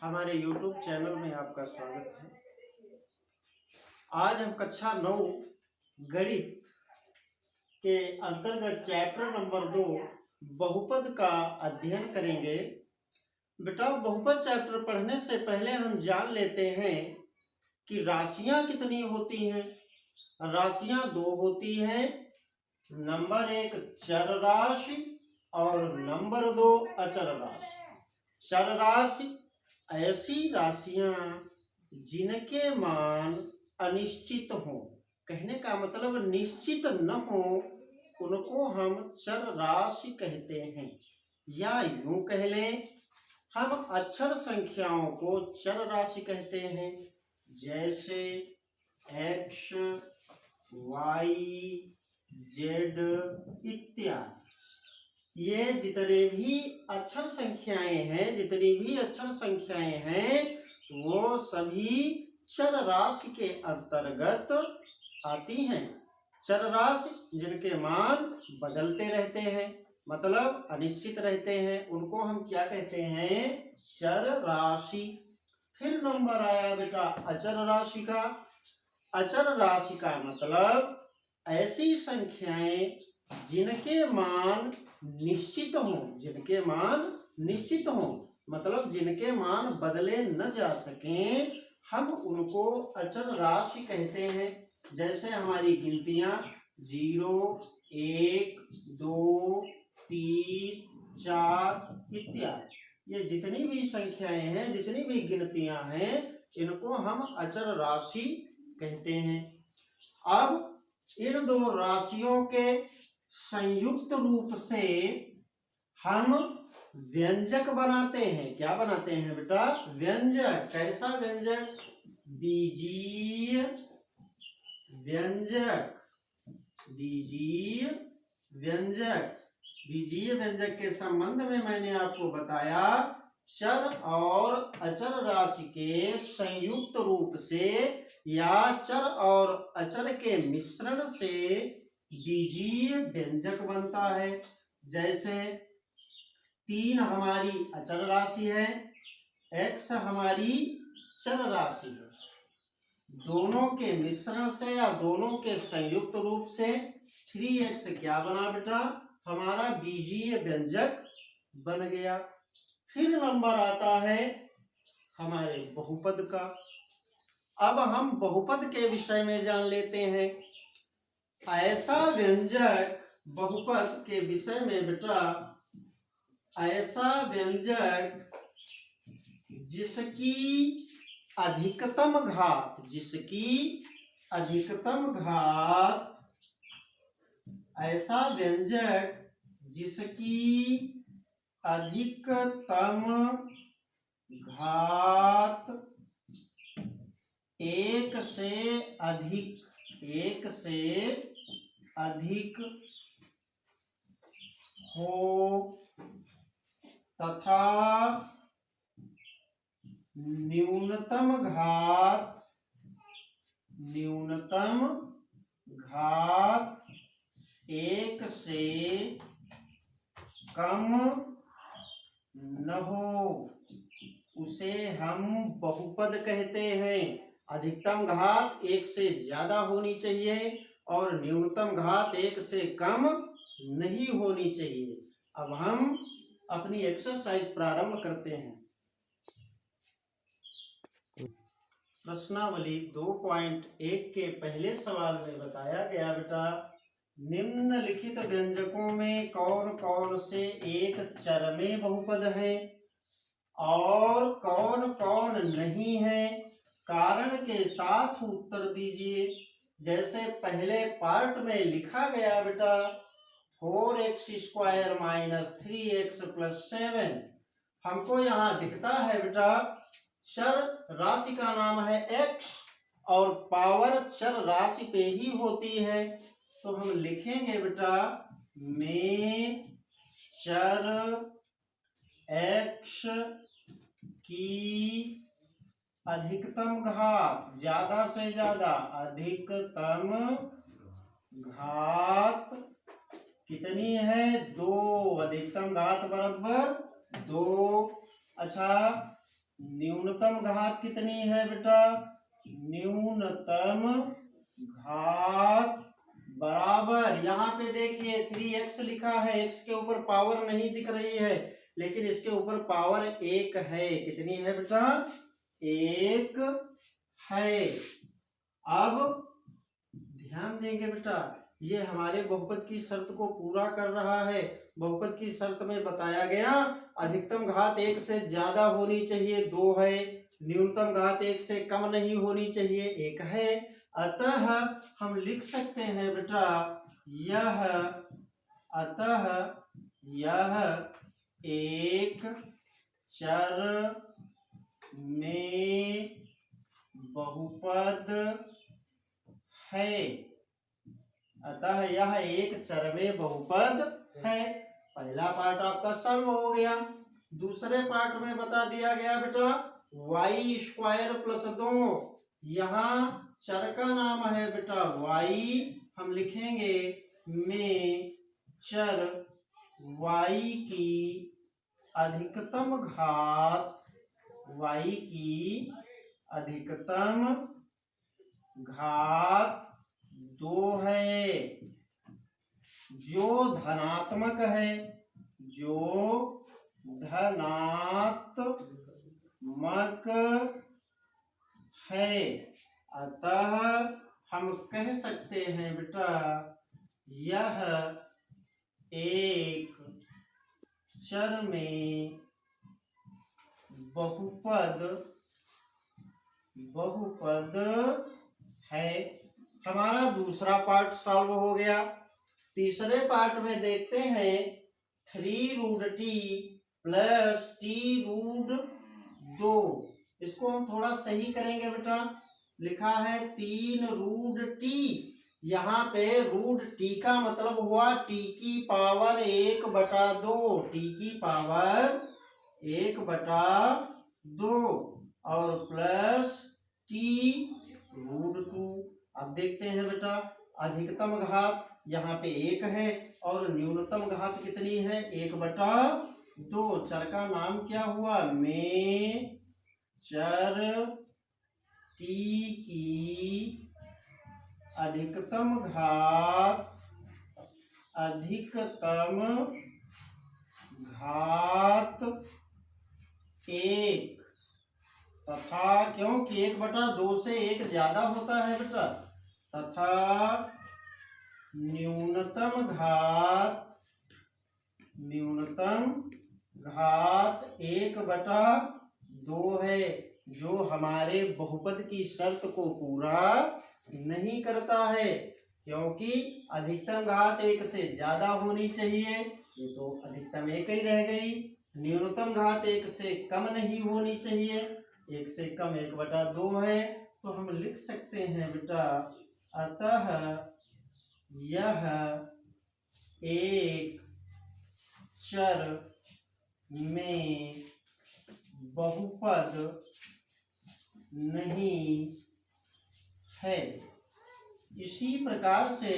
हमारे YouTube channel में आपका स्वागत है। आज हम कक्षा 9 गणित के अंतर्गत चैप्टर नंबर 2 बहुपद का अध्ययन करेंगे। बेटा, बहुपद चैप्टर पढ़ने से पहले हम जान लेते हैं कि राशियां कितनी होती हैं। राशियां दो होती हैं, नंबर 1 चर राशि और नंबर 2 अचर राशि। चर राशि ऐसी राशियां जिनके मान अनिश्चित हो, कहने का मतलब निश्चित न हो, उनको हम चर राशि कहते हैं। या यूं कह लें, हम अक्षर संख्याओं को चर राशि कहते हैं, जैसे x, y, z इत्यादि। ये जितने भी अक्षर संख्याएं हैं वो सभी चर राशि के अंतर्गत आती हैं। चर राशि जिनके मान बदलते रहते हैं, मतलब अनिश्चित रहते हैं, उनको हम क्या कहते हैं? चर राशि। फिर नंबर आया बेटा अचर राशि का। अचर राशि का मतलब ऐसी संख्याएं जिनके मान निश्चित हों, मतलब जिनके मान बदले न जा सकें, हम उनको अचर राशि कहते हैं। जैसे हमारी गिनतियां 0, 1, 2, 3, 4 इत्यादि। ये जितनी भी संख्याएं हैं, जितनी भी गिनतियां हैं, इनको हम अचर राशि कहते हैं। अब इन दो राशियों के संयुक्त रूप से हम व्यंजक बनाते हैं। क्या बनाते हैं बेटा? व्यंजक। कैसा व्यंजक? बीजीय व्यंजक। बीजीय व्यंजक। बीजीय व्यंजक के संबंध में मैंने आपको बताया, चर और अचर राशि के संयुक्त रूप से या चर और अचर के मिश्रण से बीजीय व्यंजक बनता है। जैसे 3 हमारी अचर राशि है, x हमारी चर राशि है। दोनों के मिश्रण से या दोनों के संयुक्त रूप से 3x क्या बना बेटा? हमारा बीजीय व्यंजक बन गया। फिर नंबर आता है हमारे बहुपद का। अब हम बहुपद के विषय में जान लेते हैं। ऐसा व्यंजक, बहुपद के विषय में बेटा, ऐसा व्यंजक जिसकी अधिकतम घात, ऐसा व्यंजक जिसकी अधिकतम घात एक से अधिक हो तथा न्यूनतम घात एक से कम न हो, उसे हम बहुपद कहते हैं। अधिकतम घात 1 से ज्यादा होनी चाहिए और न्यूनतम घात 1 से कम नहीं होनी चाहिए। अब हम अपनी एक्सरसाइज प्रारंभ करते हैं। प्रश्नावली 2.1 के पहले सवाल में बताया गया बेटा, निम्नलिखित व्यंजकों में कौन कौन से एक चर में बहुपद है और कौन कौन नहीं है? कारण के साथ उत्तर दीजिए। जैसे पहले पार्ट में लिखा गया बेटा 4x² - 3x + 7, हमको यहाँ दिखता है बेटा चर राशि का नाम है x और पावर चर राशि पे ही होती है, तो हम लिखेंगे बेटा में चर x की अधिकतम घात, ज्यादा से ज्यादा अधिकतम घात कितनी है? 2। अधिकतम घात बराबर 2। अच्छा, न्यूनतम घात कितनी है बेटा, न्यूनतम घात बराबर, यहाँ पे देखिए 3x लिखा है, x के ऊपर पावर नहीं दिख रही है लेकिन इसके ऊपर पावर 1 है। कितनी है बेटा, 1 है। अब ध्यान देंगे बेटा, ये हमारे बहुपद की शर्त को पूरा कर रहा है। बहुपद की शर्त में बताया गया अधिकतम घात 1 से ज्यादा होनी चाहिए, 2 है, न्यूनतम घात 1 से कम नहीं होनी चाहिए, 1 है। अतः हम लिख सकते हैं बेटा यह, अतः यह एक चर में बहुपद है। अतः यह एक चर में बहुपद है। पहला पार्ट आपका सॉल्व हो गया। दूसरे पार्ट में बता दिया गया बेटा y² प्लस 2, यहाँ चर का नाम है बेटा y, हम लिखेंगे में चर y की अधिकतम घात, y की अधिकतम घात 2 है, जो धनात्मक है, जो धनात्मक है। अतः हम कह सकते हैं बेटा यह एक चर में बहुपद है। हमारा दूसरा पार्ट सॉल्व हो गया। तीसरे पार्ट में देखते हैं 3√t प्लस t√2, इसको हम थोड़ा सही करेंगे बेटा। लिखा है 3√t, यहाँ पे √t का मतलब हुआ t की पावर 1/2, t की पावर 1/2 और प्लस t√2। अब देखते हैं बेटा अधिकतम घात यहाँ पे 1 है और न्यूनतम घात कितनी है, 1/2। चर का नाम क्या हुआ, में चर t की अधिकतम घात 1 तथा, क्योंकि 1/2 से 1 ज्यादा होता है बेटा, तथा न्यूनतम घात 1/2 है, जो हमारे बहुपद की शर्त को पूरा नहीं करता है, क्योंकि अधिकतम घात 1 से ज्यादा होनी चाहिए, ये तो अधिकतम 1 ही रह गई। न्यूनतम घात 1 से कम नहीं होनी चाहिए, 1 से कम 1/2 है। तो हम लिख सकते हैं बेटा अतः यह एक चर में बहुपद नहीं है। इसी प्रकार से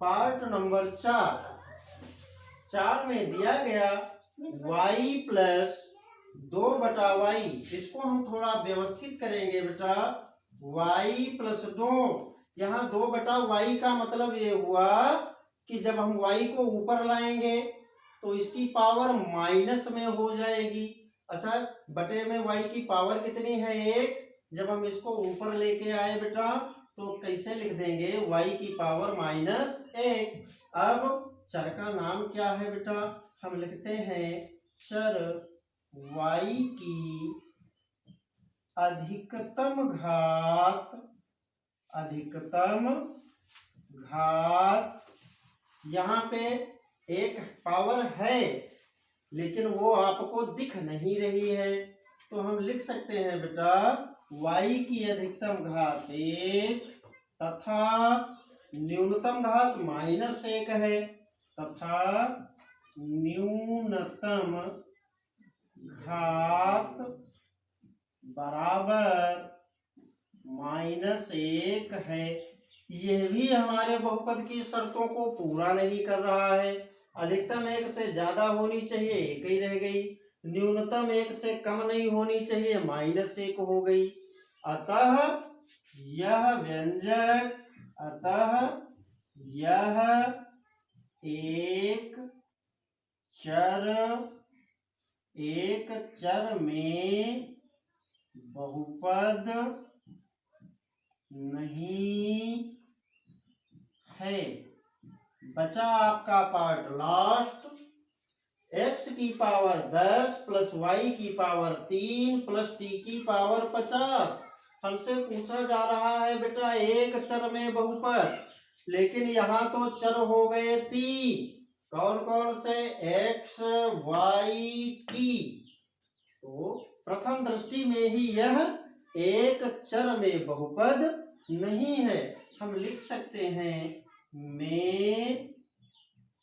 पार्ट नंबर 4 में दिया गया y प्लस 2/y, इसको हम थोड़ा व्यवस्थित करेंगे बेटा। y प्लस 2, यहाँ 2/y का मतलब ये हुआ कि जब हम y को ऊपर लाएंगे तो इसकी पावर माइनस में हो जाएगी। अच्छा, बटे में y की पावर कितनी है, 1। जब हम इसको ऊपर लेके आए बेटा तो कैसे लिख देंगे, y की पावर -1। अब चर का नाम क्या है बेटा, हम लिखते हैं चर y की अधिकतम घात, यहाँ पे एक पावर है लेकिन वो आपको दिख नहीं रही है, तो हम लिख सकते हैं बेटा y की अधिकतम घात 1 तथा न्यूनतम घात -1 है, तथा न्यूनतम घात बराबर -1 है। यह भी हमारे बहुपद की शर्तों को पूरा नहीं कर रहा है। अधिकतम 1 से ज्यादा होनी चाहिए, 1 ही रह गई। न्यूनतम 1 से कम नहीं होनी चाहिए, -1 हो गई। अतः यह एक चर में बहुपद नहीं है। बचा आपका पार्ट लास्ट, x की पावर 10 प्लस y की पावर 3 प्लस t की पावर 50। हमसे पूछा जा रहा है बेटा एक चर में बहुपद, लेकिन यहाँ तो चर हो गए 3। कौन कौन से? x, y, t। तो प्रथम दृष्टि में ही यह एक चर में बहुपद नहीं है। हम लिख सकते हैं में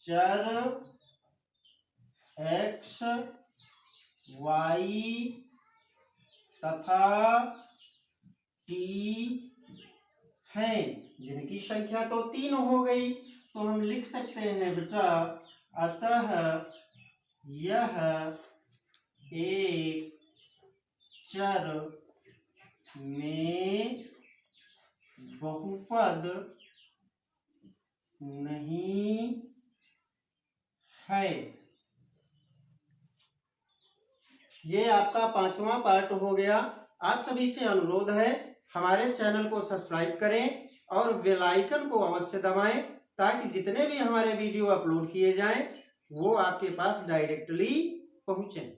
चर x, y तथा t हैं, जिनकी संख्या तो 3 हो गई। तो हम लिख सकते हैं बेटा अतः यह एक चर में बहुपद नहीं है। ये आपका 5वां पार्ट हो गया। आप सभी से अनुरोध है हमारे चैनल को सब्सक्राइब करें और बेल आइकन को अवश्य दबाएं, ताकि जितने भी हमारे वीडियो अपलोड किए जाएं वो आपके पास डायरेक्टली पहुंचें।